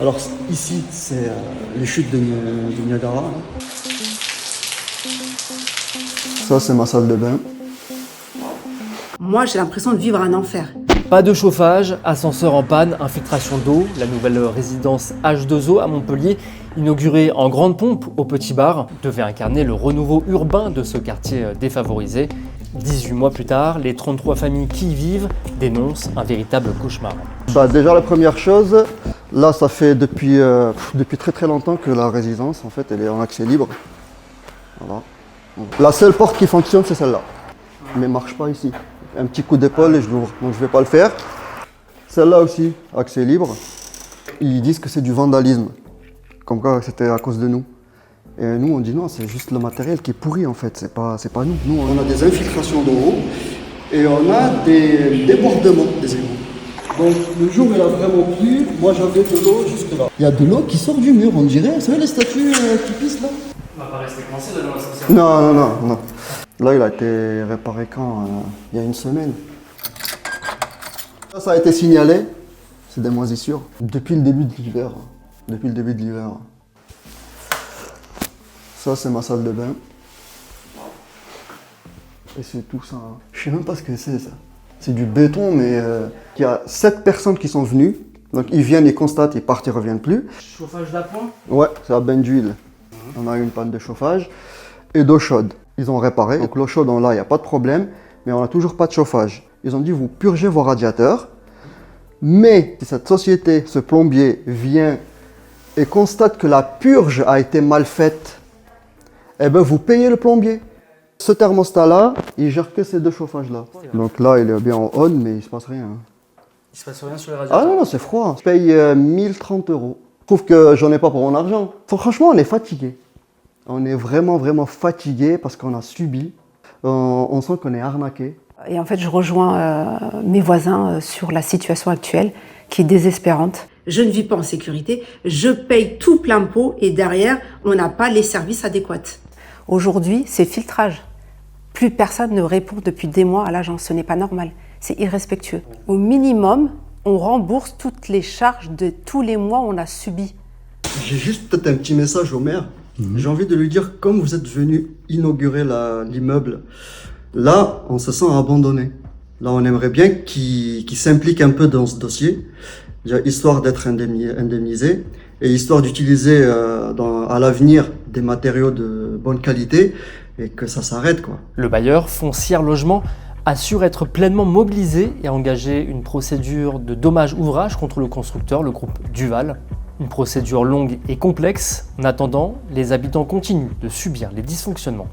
Alors ici, c'est les chutes de Niagara. Ça, c'est ma salle de bain. Moi, j'ai l'impression de vivre un enfer. Pas de chauffage, ascenseur en panne, infiltration d'eau. La nouvelle résidence H2O à Montpellier, inaugurée en grande pompe au Petit Bar, devait incarner le renouveau urbain de ce quartier défavorisé. 18 mois plus tard, les 33 familles qui y vivent dénoncent un véritable cauchemar. Déjà, la première chose, là, ça fait depuis très longtemps que la résidence, en fait, elle est en accès libre. Voilà. La seule porte qui fonctionne, c'est celle-là. Mais elle ne marche pas ici. Un petit coup d'épaule et je l'ouvre. Donc je ne vais pas le faire. Celle-là aussi, accès libre. Ils disent que c'est du vandalisme. Comme quoi c'était à cause de nous. Et nous, on dit non, c'est juste le matériel qui est pourri en fait. C'est pas nous. Nous, on a des infiltrations d'eau et on a des débordements des égouts. Donc le jour où il a vraiment plu, moi j'avais de l'eau jusque là. Il y a de l'eau qui sort du mur, on dirait. Vous savez les statues qui pissent là? On va pas rester coincé dans l'ascenseur. Non. Là, il a été réparé quand? Il y a une semaine. Ça a été signalé. C'est des moisissures. Depuis le début de l'hiver. Ça, c'est ma salle de bain. Et c'est tout ça. Je sais même pas ce que c'est, ça. C'est du béton, mais il y a 7 personnes qui sont venues. Donc, ils viennent, ils constatent, ils partent, ils reviennent plus. Chauffage d'appoint? Ouais, c'est à bain d'huile. On a eu une panne de chauffage et d'eau chaude. Ils ont réparé. Donc l'eau chaude, là, il n'y a pas de problème, mais on n'a toujours pas de chauffage. Ils ont dit, vous purgez vos radiateurs, mais si cette société, ce plombier, vient et constate que la purge a été mal faite, eh ben vous payez le plombier. Ce thermostat-là, il gère que ces deux chauffages-là. Donc là, il est bien en on, mais il ne se passe rien. Il se passe rien sur les radiateurs? Ah non, c'est froid. Je paye 1030 €. Je trouve que j'en ai pas pour mon argent. Franchement, on est fatigué. On est vraiment fatigué parce qu'on a subi. On sent qu'on est arnaqué. Et en fait, je rejoins mes voisins sur la situation actuelle qui est désespérante. Je ne vis pas en sécurité, je paye tout plein pot et derrière, on n'a pas les services adéquats. Aujourd'hui, c'est filtrage. Plus personne ne répond depuis des mois à l'agence, ce n'est pas normal, c'est irrespectueux. Au minimum, on rembourse toutes les charges de tous les mois on a subi. J'ai juste peut-être un petit message au maire. J'ai envie de lui dire, comme vous êtes venu inaugurer l'immeuble, là, on se sent abandonné. Là, on aimerait bien qu'il s'implique un peu dans ce dossier, déjà, histoire d'être indemnisé et histoire d'utiliser à l'avenir des matériaux de bonne qualité et que ça s'arrête, quoi. Le bailleur Foncière Logement assure être pleinement mobilisé et engager une procédure de dommage-ouvrage contre le constructeur, le groupe Duval. Une procédure longue et complexe. En attendant, les habitants continuent de subir les dysfonctionnements.